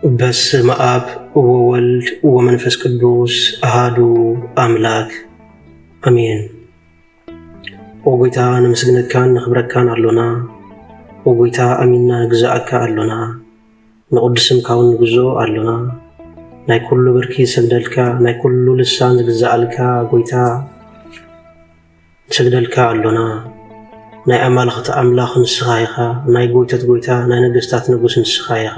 በስመ አብ ወወልድ ወመንፈስ ቅዱስ አሃዱ አምላክ አሜን። ኦጎይታ ንመስግነካን ንኽብረካን አሎና ኦጎይታ አሚንና ንግዛእካ አሎና ንቅድስምካውን ንግዞ አሎና ናይ ኩሉ ብርኪ ሰግደልካ ናይ ኩሉ ልሳን ዝግዛእልካ ጎይታ ሰግደልካ አሎና ናይ አማልኽቲ አምላኽ ንስኻ ኢኻ ናይ ጎይታት ጎይታ ናይ ነገስታት ንጉስ ንስኻ ኢኻ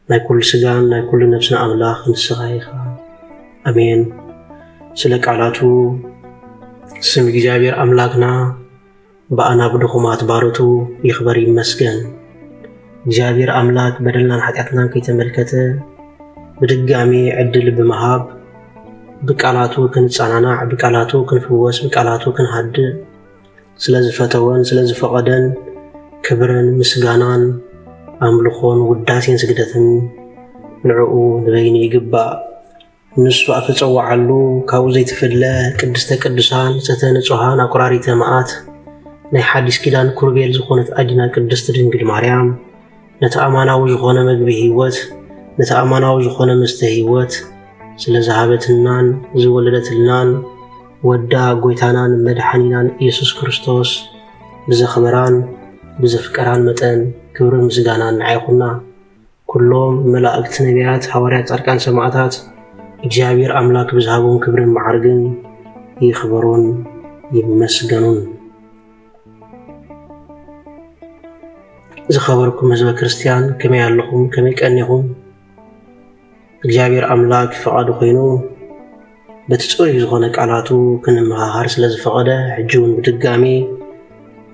ናይ ኩሉ ስጋን ናይ ኩሉ ነፍስን አምላኽ ንስኻ ኢኻ አሜን። ስለ ቃላቱ ስም እግዚአብሔር አምላክና በአናብ ድኹማት ባሮቱ ይኽበር ይመስገን። እግዚአብሔር አምላክ በደልናን ኃጢአትናን ከይተመልከተ በድጋሚ ዕድል በመሃብ በቃላቱ ክንጻናናዕ በቃላቱ ክንፍወስ በቃላቱ ክንሃድእ ስለዝፈተወን ስለዝፈቀደን ክብርን ምስጋናን አምልኾን ውዳሴን ስግደትን ንዕኡ ንበይኒ ይግባእ። ንሱ አክጸዋዓሉ ካብኡ ዘይትፍለ ቅድስተ ቅዱሳን ጽተ ንጹሃን አቁራሪተ መዓት ናይ ሓዲስ ኪዳን ኩርቤል ዝኾነት አዲና ቅድስት ድንግል ማርያም ነቲ አማናዊ ዝኾነ መግቢ ህይወት ነቲ አማናዊ ዝኾነ መስተ ህይወት ስለ ዝሃበትናን ዝወለደትልናን ወዳ ጎይታናን መድኃኒናን ኢየሱስ ክርስቶስ ብዘኽበራን ብዘፍቀራን መጠን ክብሪ ምስጋናን ንዓይኹና ኩሎም መላእክት ነቢያት ሐዋርያት ጻድቃን ሰማዕታት እግዚአብሔር አምላክ ብዝሃቦም ክብርን ማዕርግን ይኽበሩን ይመስገኑን። ዝኸበርኩም ህዝበ ክርስቲያን ከመይ ኣለኹም ከመይ ቀኒኹም? እግዚአብሔር አምላክ ፈቃዱ ኮይኑ በቲ ጽሩይ ዝኾነ ቃላቱ ክንመሃር ስለ ዝፈቐደ ሕጂ እውን ብድጋሚ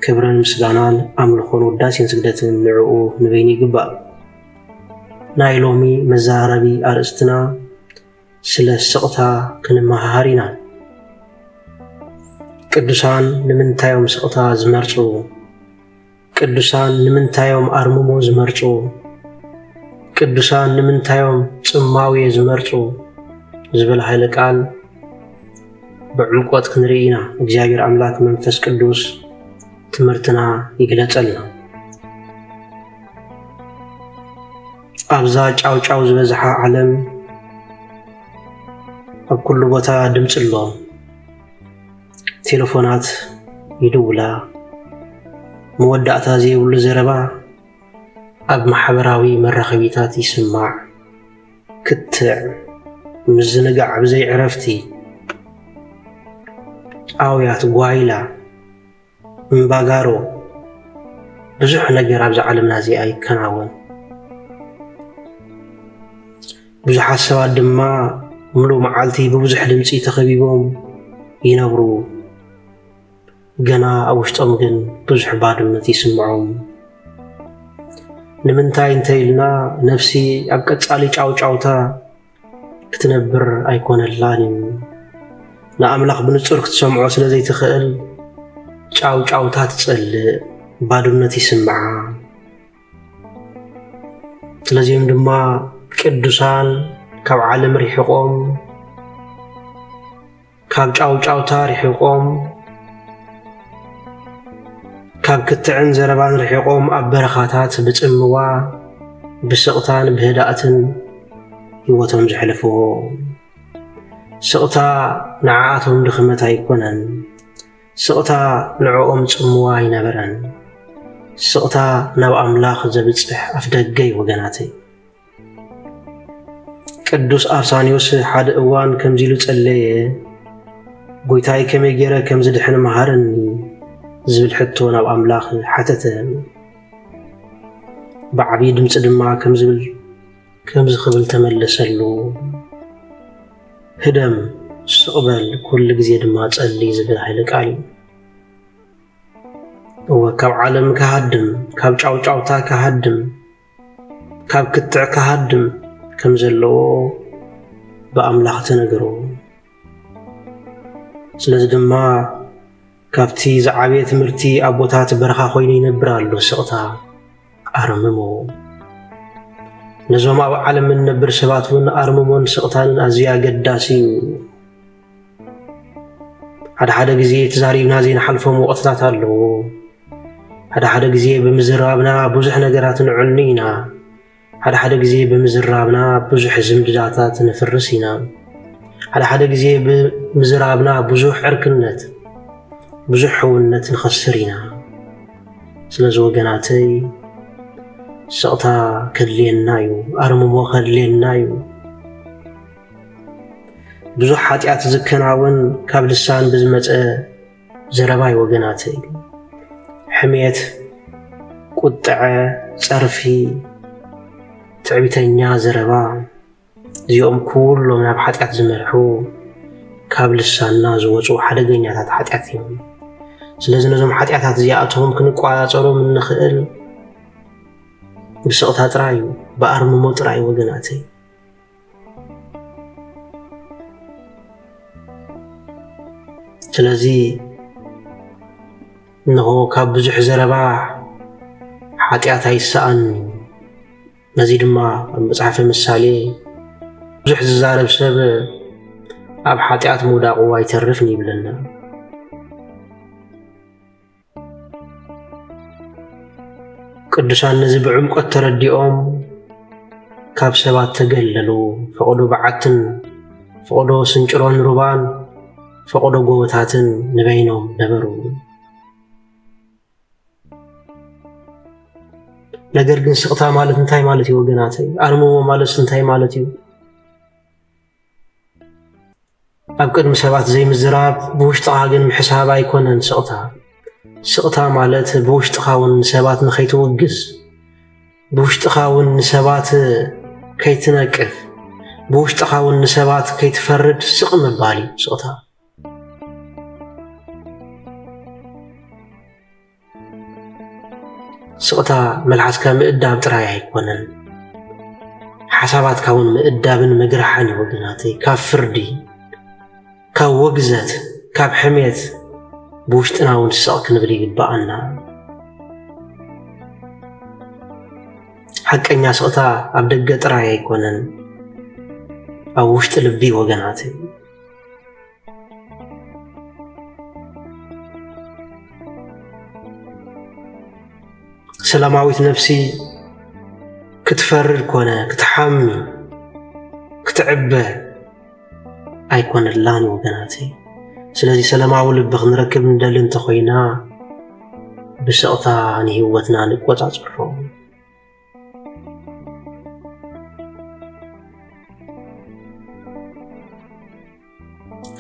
ክብርን ምስጋናን አምልኾን ውዳሴን ስግደትን ንዕኡ ንበይኒ ይግባእ። ናይ ሎሚ መዛረቢ አርእስትና ስለ ስቕታ ክንመሃር ኢና። ቅዱሳን ንምንታዮም ስቕታ ዝመርጹ? ቅዱሳን ንምንታዮም አርምሞ ዝመርጹ? ቅዱሳን ንምንታዮም ጽማውየ ዝመርጹ? ዝብል ኃይለ ቃል ብዕምቆት ክንርኢ ኢና። እግዚአብሔር አምላክ መንፈስ ቅዱስ ትምህርትና ይግለጸልና። አብዛ ጫውጫው ዝበዝሓ ዓለም ኣብ ኩሉ ቦታ ድምፂ ኣሎ። ቴሌፎናት ይድውላ፣ መወዳእታ ዘይብሉ ዘረባ ኣብ ማሕበራዊ መራኸቢታት ይስማዕ፣ ክትዕ ምዝንጋዕ ብዘይ ዕረፍቲ ጣውያት ጓይላ እምባጋሮ ብዙሕ ነገር ኣብዚ ዓለምና እዚኣ ይከናወን። ብዙሓት ሰባት ድማ ሙሉእ መዓልቲ ብብዙሕ ድምፂ ተኸቢቦም ይነብሩ። ገና ኣብ ውሽጦም ግን ብዙሕ ባድመት ይስምዖም። ንምንታይ እንተኢልና ነፍሲ ኣብ ቀጻሊ ጫውጫውታ ክትነብር ኣይኮነላን እዩ። ንኣምላኽ ብንጹር ክትሰምዖ ስለ ዘይትኽእል ጫውጫውታ ትጸልእ፣ ባድነት ይስምዓ። ስለዚኦም ድማ ቅዱሳን ካብ ዓለም ሪሕቆም ካብ ጫውጫውታ ሪሕቆም ካብ ክትዕን ዘረባን ሪሕቆም ኣብ በረኻታት ብጽምዋ ብስቕታን ብህዳእትን ህይወቶም ዘሕልፍዎ። ስቕታ ንዓኣቶም ድኽመት ኣይኮነን። ስቕታ ንዕኦም ጽምዋ ይነበረን። ስቕታ ናብ ኣምላኽ ዘብጽሕ ኣፍ ደገይ ወገናተይ። ቅዱስ አርሳኒዮስ ሓደ እዋን ከምዚ ኢሉ ጸለየ። ጎይታይ ከመይ ገይረ ከም ዝድሕን መሃረኒ ዝብል ሕቶ ናብ ኣምላኽ ሓተተ። ብዓብዪ ድምፂ ድማ ከምዚ ክብል ተመለሰሉ። ህደም ስቕበል ኩሉ ግዜ ድማ ጸሊ ዝብል ኃይለ ቃል እወ ካብ ዓለም ካሃድም ካብ ጫውጫውታ ካሃድም ካብ ክትዕ ካሃድም ከም ዘለዎ ብኣምላኽ ተነገሮ። ስለዚ ድማ ካብቲ ዝዓበየ ትምህርቲ ኣብ ቦታት በረኻ ኮይኑ ይነብር ኣሎ ስቕታ ኣርምሞ። ነዞም ኣብ ዓለም እንነብር ሰባት እውን ኣርምሞን ስቕታንን ኣዝዩ ኣገዳሲ እዩ። ሓደ ግዜ ተዛሪብና ዘይንሓልፎም ወቕትታት ኣለዎ። ሓደ ግዜ ብምዝራብና ብዙሕ ነገራት ንዕኒ ኢና። ሓደ ግዜ ብምዝራብና ብዙሕ ዝምድዳታት ንፍርስ ኢና ሓደ ግዜ ብምዝራብና ብዙሕ ዕርክነት ብዙሕ ሕውነት ንኸስር ኢና ስለዚ ወገናተይ ስቕታ ከድልየና እዩ ኣርምሞ ከድልየና እዩ ብዙሕ ሓጢኣት ዝከናውን ካብ ልሳን ብዝመፀ ዘረባ እዩ ወገናተይ ሕሜት ቁጥዐ ፀርፊ ትዕቢተኛ ዘረባ እዚኦም ኩሎም ናብ ሓጢኣት ዝመርሑ ካብ ልሳንና ዝወፁ ሓደገኛታት ሓጢኣት እዮም ስለዚ ነዞም ሓጢኣታት እዚኣቶም ክንቋፀሮም ንኽእል ብስቕታ ጥራይ እዩ ብኣርምሞ ጥራይ ወገናተይ ስለዚ እንሆ ካብ ብዙሕ ዘረባ ሓጢኣት ኣይሰኣን ነዚ ድማ ኣብ መጽሓፈ ምሳሌ ብዙሕ ዝዛረብ ሰብ ኣብ ሓጢኣት ምውዳቑ ኣይተርፍን ይብለና ቅዱሳን ነዚ ብዕምቆት ተረዲኦም ካብ ሰባት ተገለሉ ፈቕዶ በዓትን ፈቕዶ ስንጭሮን ሩባን ፈቕዶ ጎቦታትን ንበይኖም ነበሩ ነገር ግን ስቕታ ማለት እንታይ ማለት እዩ ወገናተይ ኣርምሞ ማለት እንታይ ማለት እዩ ኣብ ቅድሚ ሰባት ዘይምዝራብ ብውሽጥኻ ግን ምሕሳብ ኣይኮነን ስቕታ ማለት ብውሽጥኻ እውን ሰባት ንኸይትውግዝ ብውሽጥኻ እውን ንሰባት ከይትነቅፍ ብውሽጥኻ እውን ንሰባት ከይትፈርድ ስቕ ምባል እዩ ስቕታ ስቕታ መልሓስካ ምእዳብ ጥራይ ኣይኮነን ሓሳባትካ እውን ምእዳብን ምግራሕን እዩ ወገናተይ ካብ ፍርዲ ካብ ወግዘት ካብ ሕሜት ብውሽጥና እውን ስቕ ክንብል ይግባኣና ሓቀኛ ስቕታ ኣብ ደገ ጥራይ ኣይኮነን ኣብ ውሽጢ ልቢ ወገናተይ ሰላማዊት ነፍሲ ክትፈርድ ኮነ ክትሓሚ ክትዕበ ኣይኮነላን ወገናተይ ስለዚ ሰላማዊ ልቢ ክንረክብ እንደሊ እንተኾይና ብስቕታ ንህይወትና ንቆፃፀሮ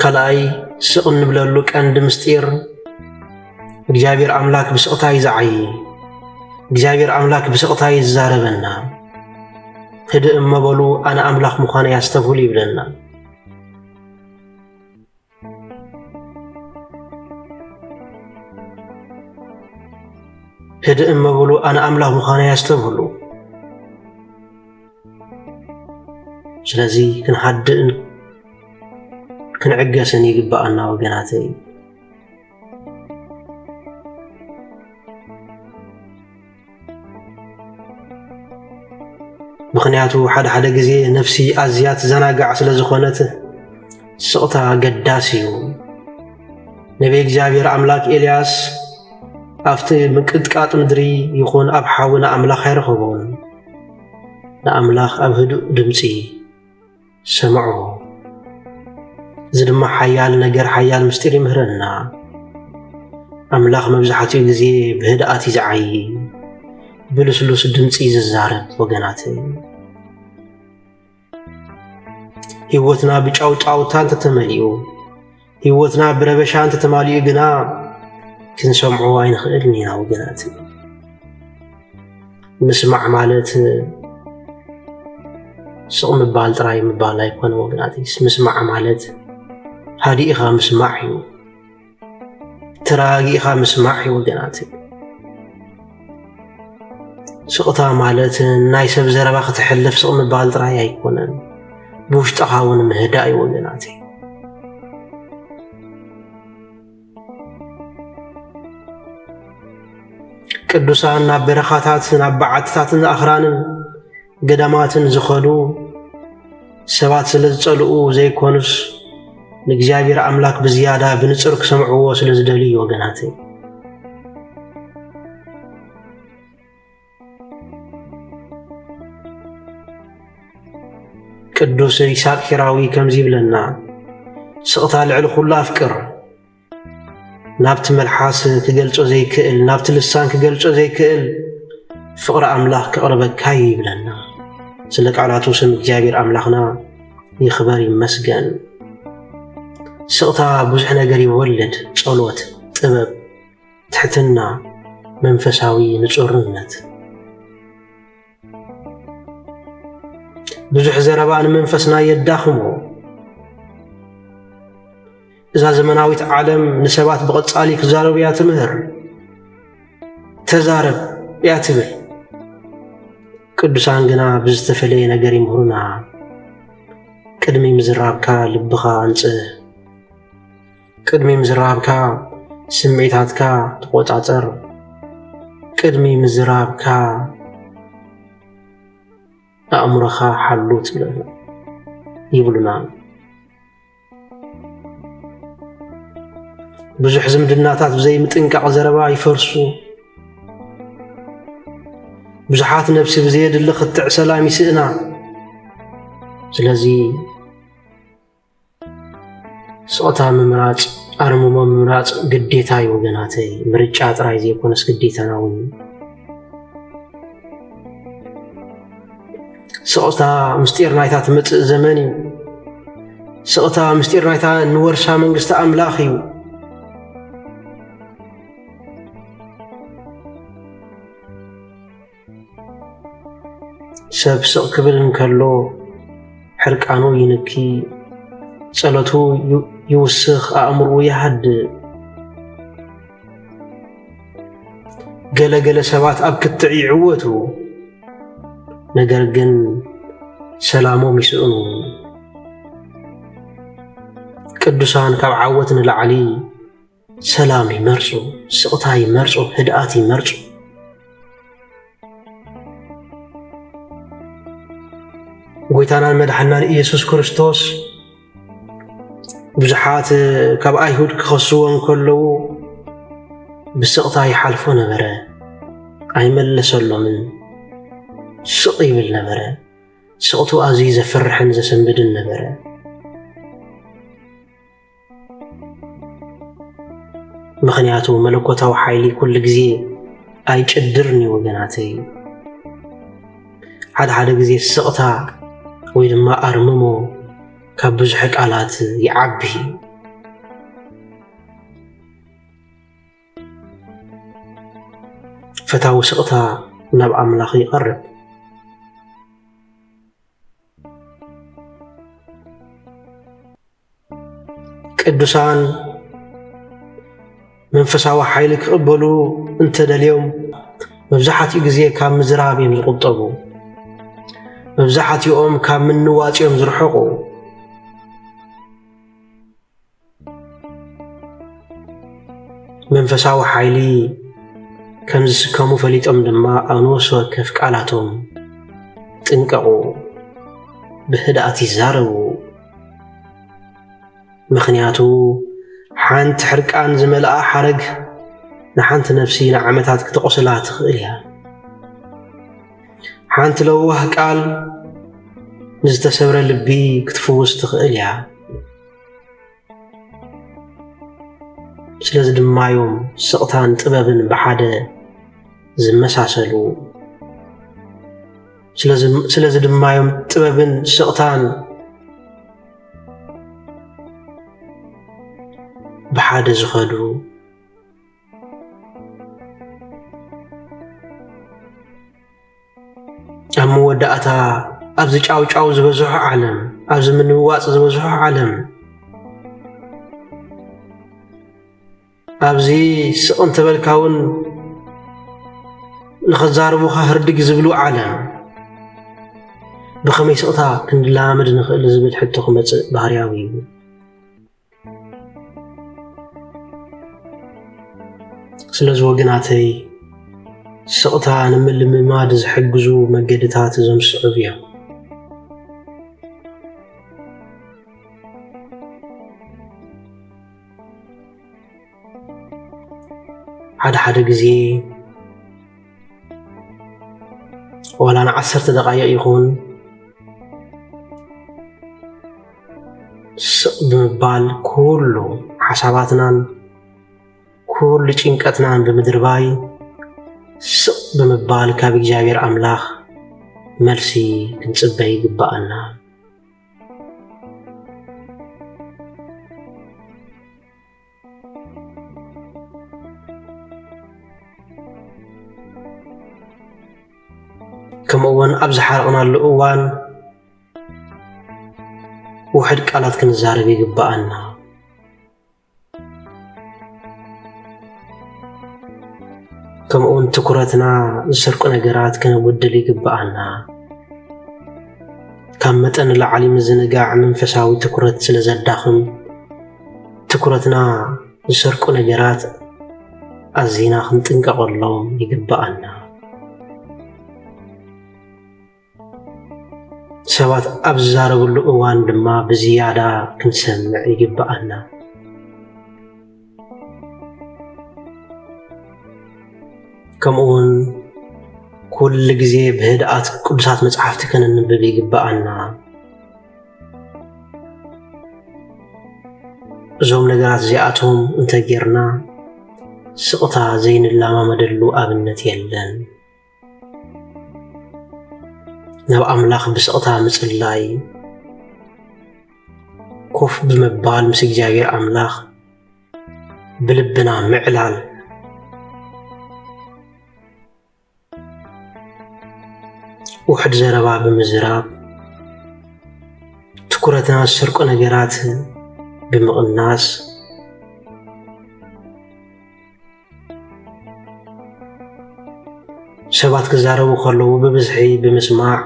ካልኣይ ስቕ እንብለሉ ቀንዲ ምስጢር እግዚአብሔር ኣምላክ ብስቕታ ይዛዓይ እግዚአብሔር ኣምላክ ብስቕታ ይዛረበና ህድእ እመበሉ ኣነ ኣምላኽ ምዃነ ያስተውሉ ይብለና ህድእ እመበሉ ኣነ ኣምላኽ ምዃነ ያስተውሉ ስለዚ ክንሓድእን ክንዕገስን ይግባኣና ወገናተይ ምክንያቱ ሓደ ግዜ ነፍሲ ኣዝያ ትዘናጋዕ ስለ ዝኾነት ስቕታ ገዳስ እዩ ነቢይ እግዚአብሔር ኣምላክ ኤልያስ ኣብቲ ምቅጥቃጥ ምድሪ ይኹን ኣብ ሓዊ ንኣምላኽ ኣይረኸቦን ንኣምላኽ ኣብ ህዱእ ድምፂ ሰምዖ እዚ ድማ ሓያል ነገር ሓያል ምስጢር ይምህረና ኣምላኽ መብዛሕትኡ ግዜ ብህድኣት ይዛዓይ ብልስሉስ ድምፂ ዝዛረብ ወገናተይ ህይወትና ብጫውጫውታ እንተተመሊኡ ህይወትና ብረበሻ እንተተማሊኡ ግና ክንሰምዖ ኣይንኽእልን ኢና ወገናተይ ምስማዕ ማለት ስቕ ምባል ጥራይ ምባል ኣይኮነ ወገናተይ ምስማዕ ማለት ሃዲእኻ ምስማዕ እዩ ተራጊእኻ ምስማዕ እዩ ወገናተይ ስቕታ ማለት ናይ ሰብ ዘረባ ክትሕልፍ ስቕ ምባል ጥራይ ኣይኮነን ብውሽጥኻ እውን ምህዳእ እዩ ወገናተይ ቅዱሳን ናብ በረኻታት ናብ በዓትታትን ኣኽራንን ገዳማትን ዝኸዱ ሰባት ስለ ዝጸልኡ ዘይኮኑስ ንእግዚአብሔር ኣምላክ ብዝያዳ ብንጹር ክሰምዕዎ ስለ ዝደልዩ ወገናተይ ቅዱስ ይስሐቅ ሒራዊ ከምዚ ይብለና ስቕታ ልዕሊ ኩሉ ኣፍቅር ናብቲ መልሓስ ክገልጾ ዘይክእል ናብቲ ልሳን ክገልጾ ዘይክእል ፍቕሪ ኣምላኽ ከቕርበካ ይብለና። ስለ ቃላቱ ስም እግዚአብሔር ኣምላኽና ይኽበር ይመስገን። ስቕታ ብዙሕ ነገር ይወልድ፣ ጸሎት፣ ጥበብ፣ ትሕትና፣ መንፈሳዊ ንጹርነት። ብዙሕ ዘረባ ንመንፈስና የዳኽሞ። እዛ ዘመናዊት ዓለም ንሰባት ብቐጻሊ ክዛረቡ እያ ትምህር፣ ተዛረብ እያ ትብል። ቅዱሳን ግና ብዝተፈለየ ነገር ይምህሩና። ቅድሚ ምዝራብካ ልብኻ አንጽህ፣ ቅድሚ ምዝራብካ ስምዒታትካ ትቆጻጸር፣ ቅድሚ ምዝራብካ ኣእምሮኻ ሓሉ ትብል ይብሉና። ብዙሕ ዝምድናታት ብዘይ ምጥንቃቕ ዘረባ ይፈርሱ። ብዙሓት ነፍሲ ብዘየድሊ ኽትዕ ሰላም ይስእና። ስለዚ ስቕታ ምምራጽ ኣርምሞ ምምራጽ ግዴታ እዩ ወገናተይ። ምርጫ ጥራይ ዘይኮነስ ግዴታና እውን። ስቕታ ምስጢር ናይታ ትመጽእ ዘመን እዩ። ስቕታ ምስጢር ናይታ ንወርሳ መንግስቲ ኣምላኽ እዩ። ሰብ ስቕ ክብል እንከሎ ሕርቃኑ ይንኪ፣ ጸሎቱ ይውስኽ፣ ኣእምሮኡ ይሃድእ። ገለገለ ሰባት ኣብ ክትዕ ይዕወቱ፣ ነገር ግን ሰላሞም ይስእኑ። ቅዱሳን ካብ ዓወት ንላዕሊ ሰላም ይመርጹ፣ ስቕታ ይመርጹ፣ ህድኣት ይመርጹ። ጎይታናን መድሓናን ኢየሱስ ክርስቶስ ብዙሓት ካብ ኣይሁድ ክኸስዎ እንከለዉ ብስቕታ ይሓልፎ ነበረ፣ ኣይመለሰሎምን። ስቕ ይብል ነበረ። ስቕቱ ኣዝዩ ዘፍርሕን ዘሰንብድን ነበረ። ምኽንያቱ መለኮታዊ ሓይሊ ኩሉ ግዜ ኣይጭድርኒ ወገናተይ። ሓደ ግዜ ስቕታ ወይ ድማ ኣርምሞ ካብ ብዙሕ ቃላት ይዓቢ። ፈታዊ ስቕታ ናብ ኣምላኽ ይቐርብ። ቅዱሳን መንፈሳዊ ሓይሊ ክቕበሉ እንተደልዮም መብዛሕትኡ ግዜ ካብ ምዝራብ እዮም ዝቁጠቡ። መብዛሕትኦም ካብ ምንዋጽ እዮም ዝርሕቑ። መንፈሳዊ ሓይሊ ከም ዝስከሙ ፈሊጦም ድማ ኣብ ነፍሲ ወከፍ ቃላቶም ጥንቀቑ፣ ብህድኣት ይዛረቡ። ምኽንያቱ ሓንቲ ሕርቃን ዝመልኣ ሓረግ ንሓንቲ ነፍሲ ንዓመታት ክትቆስላ ትኽእል እያ። ሓንቲ ለዋህ ቃል ንዝተሰብረ ልቢ ክትፍውስ ትኽእል እያ። ስለዚ ድማ እዮም ስቕታን ጥበብን ብሓደ ዝመሳሰሉ። ስለዚ ድማ እዮም ጥበብን ስቕታን ብሓደ ዝኸዱ። ኣብ መወዳእታ ኣብዚ ጫውጫው ዝበዝሖ ዓለም፣ ኣብዚ ምንዋጽ ዝበዝሖ ዓለም፣ ኣብዚ ስቕን ተበልካውን ንኸዛረቡኻ ህርድግ ዝብሉ ዓለም ብኸመይ ስቕታ ክንላመድ ንኽእል ዝብል ሕቶ ክመጽእ ባህርያዊ እዩ። ስለዚ ወገናተይ ስቕታ ንምልምማድ ዝሕግዙ መገድታት እዞም ስዑብ እዮም። ሓደ ግዜ ዋላ ን10 ደቓይቕ ይኹን ስቕ ብምባል ኩሉ ሓሳባትናን ኩሉ ጭንቀትናን ብምድርባይ ስቕ ብምባል ካብ እግዚአብሔር ኣምላኽ መልሲ ክንጽበይ ይግባአና። ከምኡውን ኣብ ዝሓረቕናሉ እዋን ውሕድ ቃላት ክንዛረብ ይግባአና። ከምኡውን ትኩረትና ዝሰርቁ ነገራት ክነጕድል ይግባአና። ካብ መጠን ንላዕሊ ምዝንጋዕ መንፈሳዊ ትኩረት ስለ ዘዳኽም ትኩረትና ዝሰርቁ ነገራት ኣዚና ክንጥንቀቐሎም ይግባአና። ሰባት ኣብ ዝዛረብሉ እዋን ድማ ብዝያዳ ክንሰምዕ ይግባአና። ከምኡውን ኩሉ ግዜ ብህድኣት ቅዱሳት መጽሓፍቲ ከነንብብ ይግባአና። እዞም ነገራት እዚኣቶም እንተጌርና ስቕታ ዘይንላማመደሉ ኣብነት የለን። ናብ ኣምላኽ ብስቕታ ምጽላይ ኮፍ ብምባል ምስ እግዚአብሔር ኣምላኽ ብልብና ምዕላል ውሕድ ዘረባ ብምዝራብ ትኩረትና ዝሰርቁ ነገራት ብምቕናስ ሰባት ክዛረቡ ከለዉ ብብዝሒ ብምስማዕ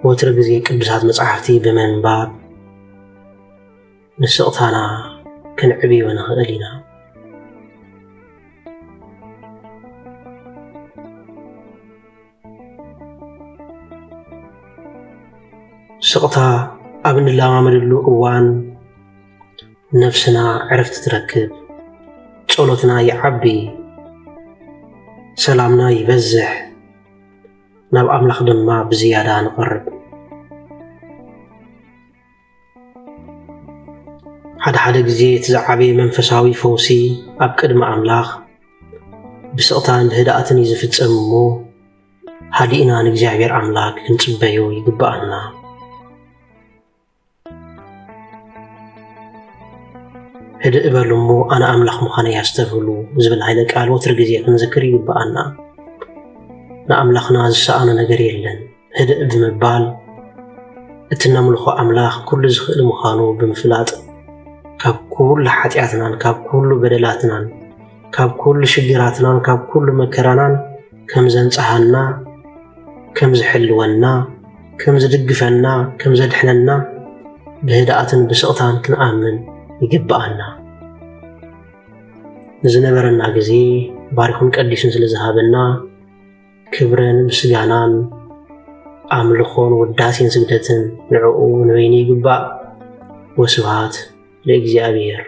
ወትሪ ግዜ ቅዱሳት መጽሓፍቲ ብምንባብ ንስቕታና ክንዕብዮ ንኽእል ኢና። ስቕታ ኣብ እንላማመደሉ እዋን ነፍስና ዕረፍቲ ትረክብ፣ ጸሎትና ይዓቢ፣ ሰላምና ይበዝሕ፣ ናብ ኣምላኽ ድማ ብዝያዳ ንቐርብ። ሓደ ግዜ እቲ ዝዓበየ መንፈሳዊ ፈውሲ ኣብ ቅድሚ ኣምላኽ ብስቕታን ብህድኣትን እዩ ዝፍጸም እሞ ሃዲእና ንእግዚአብሔር ኣምላክ ክንጽበዮ ይግባአና። ህድእ እበሉ እሞ ኣነ ኣምላኽ ምዃነይ ኣስተብህሉ ዝብል ሃይለ ቃል ወትሪ ግዜ ክንዝክር ይግባአና። ንኣምላኽና ዝሰኣኖ ነገር የለን። ህድእ ብምባል እቲ ነምልኾ ኣምላኽ ኩሉ ዝኽእል ምዃኑ ብምፍላጥ ካብ ኩሉ ኃጢአትናን ካብ ኩሉ በደላትናን ካብ ኩሉ ሽግራትናን ካብ ኩሉ መከራናን ከም ዘንጽሐና ከም ዝሕልወና ከም ዝድግፈና ከም ዘድሕነና ብህድኣትን ብስቕታን ክንኣምን ይግባአና። ንዝነበረና ግዜ ባሪኹን ቀዲሱን ስለ ዝሃበና ክብርን ምስጋናን ኣምልኾን ውዳሴን ስግደትን ንዕኡ ንበይኒ ይግባእ። ወስብሃት ለእግዚአብሔር።